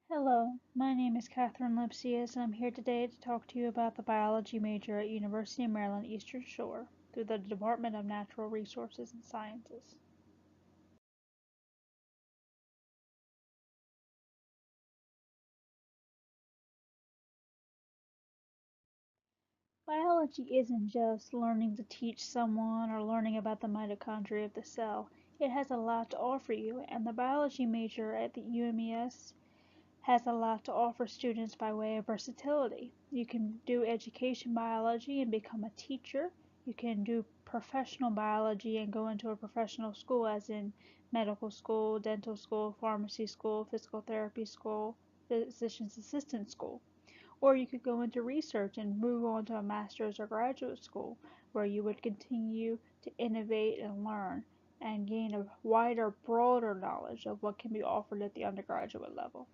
Hello, my name is Catherine Lipsius, and I'm here today to talk to you about the biology major at University of Maryland Eastern Shore through the Department of Natural Resources and Sciences. Biology isn't just learning to teach someone or learning about the mitochondria of the cell. It has a lot to offer you, and the biology major at the UMES has a lot to offer students by way of versatility. You can do education biology and become a teacher. You can do professional biology and go into a professional school, as in medical school, dental school, pharmacy school, physical therapy school, physician's assistant school. Or you could go into research and move on to a master's or graduate school where you would continue to innovate and learn and gain a wider, broader knowledge of what can be offered at the undergraduate level.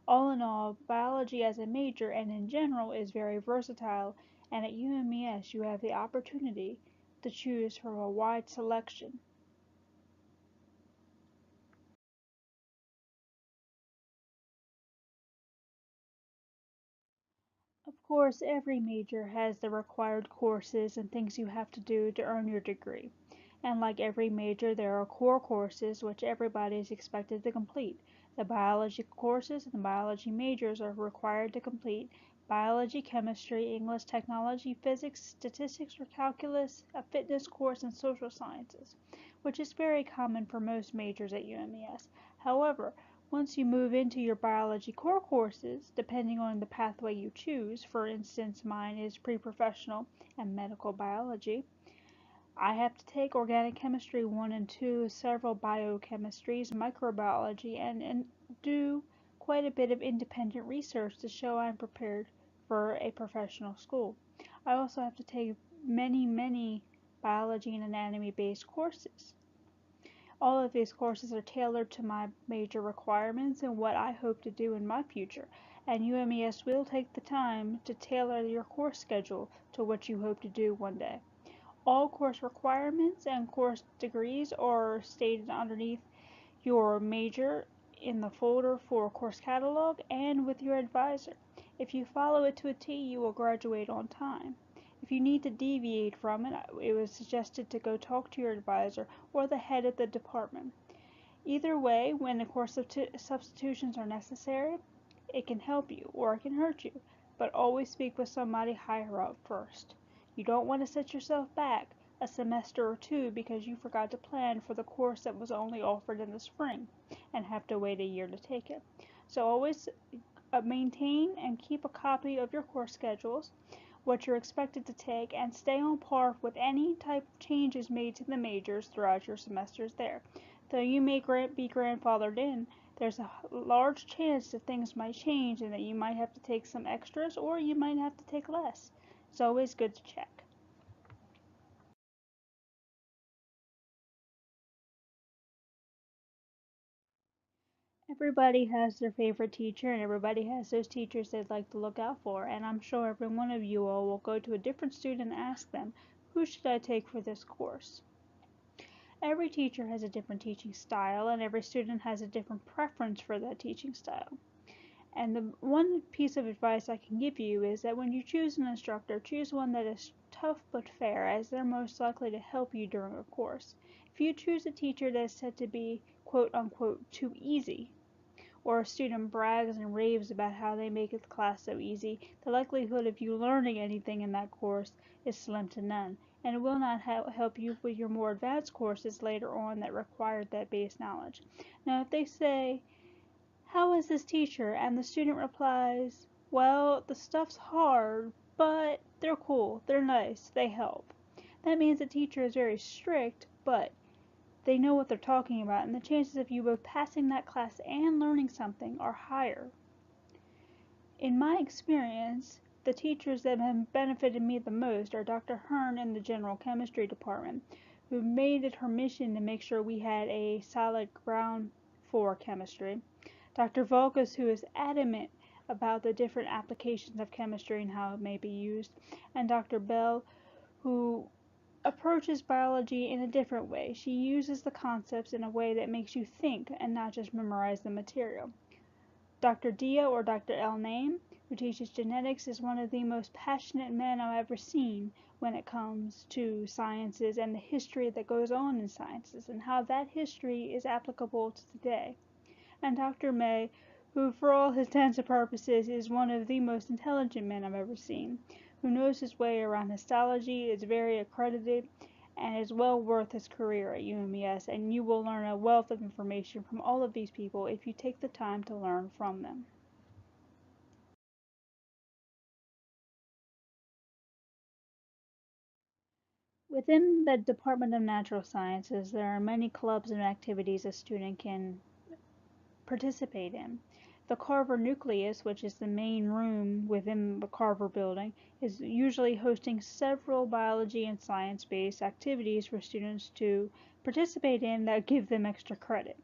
All in all, biology as a major and in general is very versatile, and at UMES you have the opportunity to choose from a wide selection. Of course, every major has the required courses and things you have to do to earn your degree. And like every major, there are core courses which everybody is expected to complete. The biology courses and the biology majors are required to complete biology, chemistry, English, technology, physics, statistics or calculus, a fitness course, and social sciences, which is very common for most majors at UMES. However, once you move into your biology core courses, depending on the pathway you choose, for instance, mine is pre-professional and medical biology, I have to take organic chemistry 1 and 2, several biochemistries, microbiology, and do quite a bit of independent research to show I'm prepared for a professional school. I also have to take many biology and anatomy based courses. All of these courses are tailored to my major requirements and what I hope to do in my future, and UMES will take the time to tailor your course schedule to what you hope to do one day. All course requirements and course degrees are stated underneath your major in the folder for course catalog and with your advisor. If you follow it to a T, you will graduate on time. If you need to deviate from it, it was suggested to go talk to your advisor or the head of the department. Either way, when the course substitutions are necessary, it can help you or it can hurt you, but always speak with somebody higher up first. You don't want to set yourself back a semester or two because you forgot to plan for the course that was only offered in the spring and have to wait a year to take it. So always maintain and keep a copy of your course schedules, what you're expected to take, and stay on par with any type of changes made to the majors throughout your semesters there. Though you may be grandfathered in, there's a large chance that things might change and that you might have to take some extras or you might have to take less. It's always good to check. Everybody has their favorite teacher and everybody has those teachers they'd like to look out for, and I'm sure every one of you all will go to a different student and ask them, who should I take for this course? Every teacher has a different teaching style and every student has a different preference for that teaching style. And the one piece of advice I can give you is that when you choose an instructor, choose one that is tough but fair, as they're most likely to help you during a course. If you choose a teacher that is said to be quote unquote too easy, or a student brags and raves about how they make the class so easy, the likelihood of you learning anything in that course is slim to none, and it will not help you with your more advanced courses later on that require that base knowledge. Now, if they say, how is this teacher? And the student replies, well, the stuff's hard, but they're cool, they're nice, they help. That means the teacher is very strict, but they know what they're talking about, and the chances of you both passing that class and learning something are higher. In my experience, the teachers that have benefited me the most are Dr. Hearn in the general chemistry department, who made it her mission to make sure we had a solid ground for chemistry. Dr. Volkus, who is adamant about the different applications of chemistry and how it may be used, and Dr. Bell, who approaches biology in a different way. She uses the concepts in a way that makes you think and not just memorize the material. Dr. Dia or Dr. El Naim, who teaches genetics, is one of the most passionate men I've ever seen when it comes to sciences and the history that goes on in sciences and how that history is applicable to today. And Dr. May, who for all his intents and purposes is one of the most intelligent men I've ever seen, who knows his way around histology, is very accredited, and is well worth his career at UMES, and you will learn a wealth of information from all of these people if you take the time to learn from them. Within the Department of Natural Sciences, there are many clubs and activities a student can participate in. The Carver Nucleus, which is the main room within the Carver building, is usually hosting several biology and science-based activities for students to participate in that give them extra credit.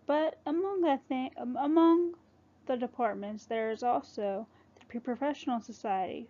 But among the departments, there is also the Pre-Professional Society,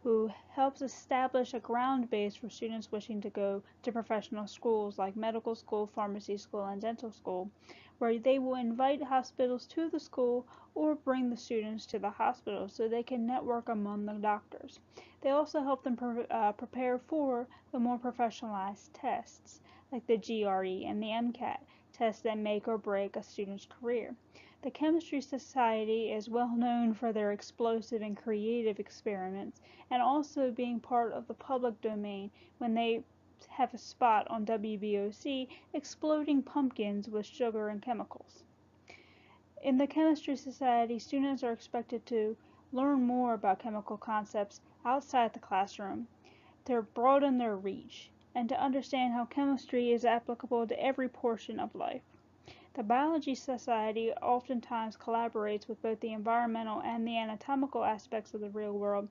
who helps establish a ground base for students wishing to go to professional schools like medical school, pharmacy school, and dental school, where they will invite hospitals to the school or bring the students to the hospital so they can network among the doctors. They also help them prepare for the more professionalized tests like the GRE and the MCAT, tests that make or break a student's career. The Chemistry Society is well known for their explosive and creative experiments and also being part of the public domain when they have a spot on WBOC exploding pumpkins with sugar and chemicals. In the Chemistry Society, students are expected to learn more about chemical concepts outside the classroom, to broaden their reach, and to understand how chemistry is applicable to every portion of life. The Biology Society oftentimes collaborates with both the environmental and the anatomical aspects of the real world,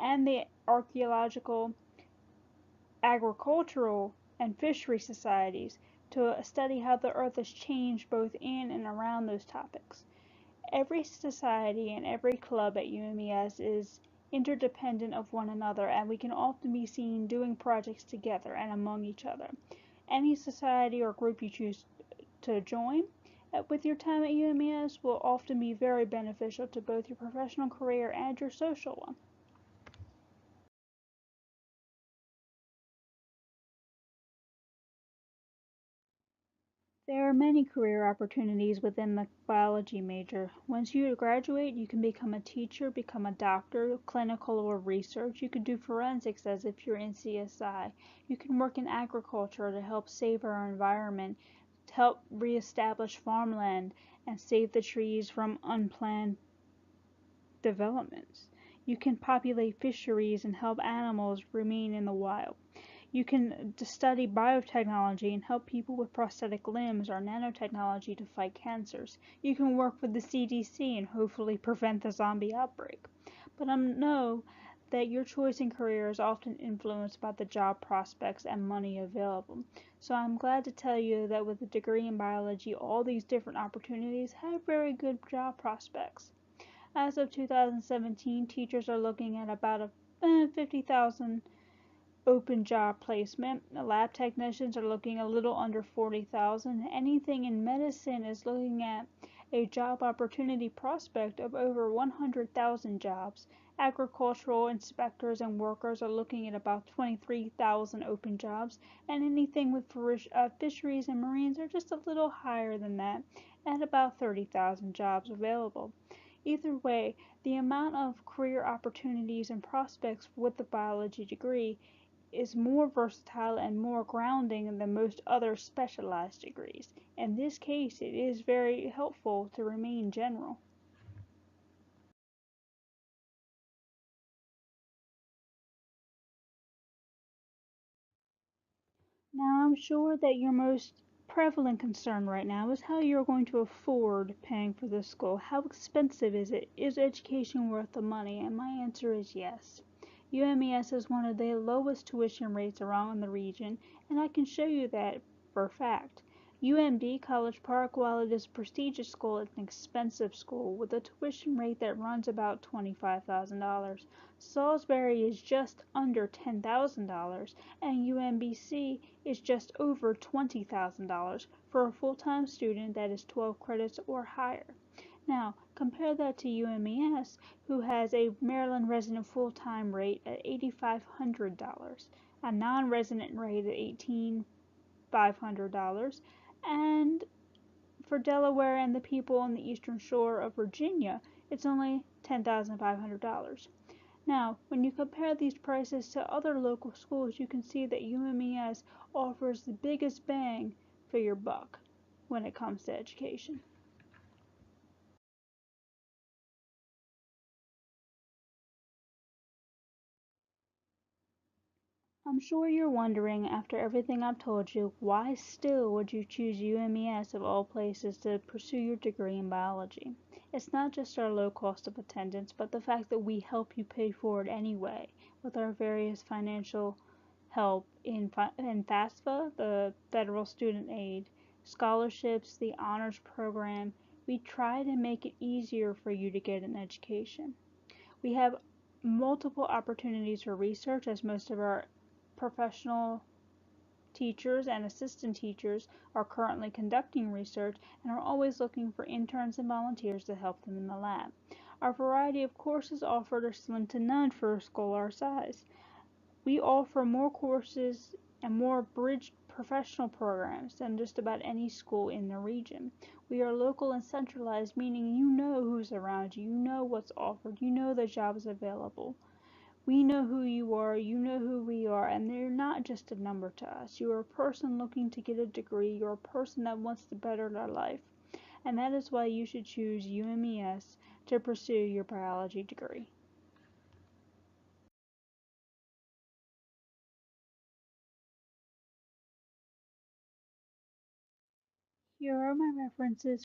and the archaeological, agricultural, and fishery societies to study how the earth has changed both in and around those topics. Every society and every club at UMES is interdependent of one another, and we can often be seen doing projects together and among each other. Any society or group you choose to join with your time at UMES will often be very beneficial to both your professional career and your social one. There are many career opportunities within the biology major. Once you graduate, you can become a teacher, become a doctor, clinical or research. You can do forensics as if you're in CSI. You can work in agriculture to help save our environment, to help reestablish farmland, and save the trees from unplanned developments. You can populate fisheries and help animals remain in the wild. You can study biotechnology and help people with prosthetic limbs or nanotechnology to fight cancers. You can work with the CDC and hopefully prevent the zombie outbreak. But know that your choice in career is often influenced by the job prospects and money available. So I'm glad to tell you that with a degree in biology, all these different opportunities have very good job prospects. As of 2017, teachers are looking at about a 50,000 open job placement. Lab technicians are looking a little under 40,000. Anything in medicine is looking at a job opportunity prospect of over 100,000 jobs. Agricultural inspectors and workers are looking at about 23,000 open jobs, and anything with fisheries and marines are just a little higher than that, at about 30,000 jobs available. Either way, the amount of career opportunities and prospects with the biology degree is more versatile and more grounding than most other specialized degrees. In this case, it is very helpful to remain general. Now, I'm sure that your most prevalent concern right now is how you're going to afford paying for this school. How expensive is it? Is education worth the money? And my answer is yes. UMES has one of the lowest tuition rates around the region, and I can show you that for a fact. UMD College Park, while it is a prestigious school, it's an expensive school with a tuition rate that runs about $25,000. Salisbury is just under $10,000, and UMBC is just over $20,000 for a full-time student that is 12 credits or higher. Now, compare that to UMES, who has a Maryland resident full-time rate at $8,500, a non-resident rate at $18,500, and for Delaware and the people on the eastern shore of Virginia, it's only $10,500. Now, when you compare these prices to other local schools, you can see that UMES offers the biggest bang for your buck when it comes to education. I'm sure you're wondering, after everything I've told you, why still would you choose UMES of all places to pursue your degree in biology? It's not just our low cost of attendance, but the fact that we help you pay for it anyway with our various financial help in FAFSA, the Federal Student Aid, scholarships, the honors program. We try to make it easier for you to get an education. We have multiple opportunities for research, as most of our professional teachers and assistant teachers are currently conducting research and are always looking for interns and volunteers to help them in the lab. Our variety of courses offered are slim to none for a school our size. We offer more courses and more bridge professional programs than just about any school in the region. We are local and centralized, meaning you know who's around you, you know what's offered, you know the jobs available. We know who you are, you know who we are, and they're not just a number to us. You're a person looking to get a degree, you're a person that wants to better their life, and that is why you should choose UMES to pursue your biology degree. Here are my references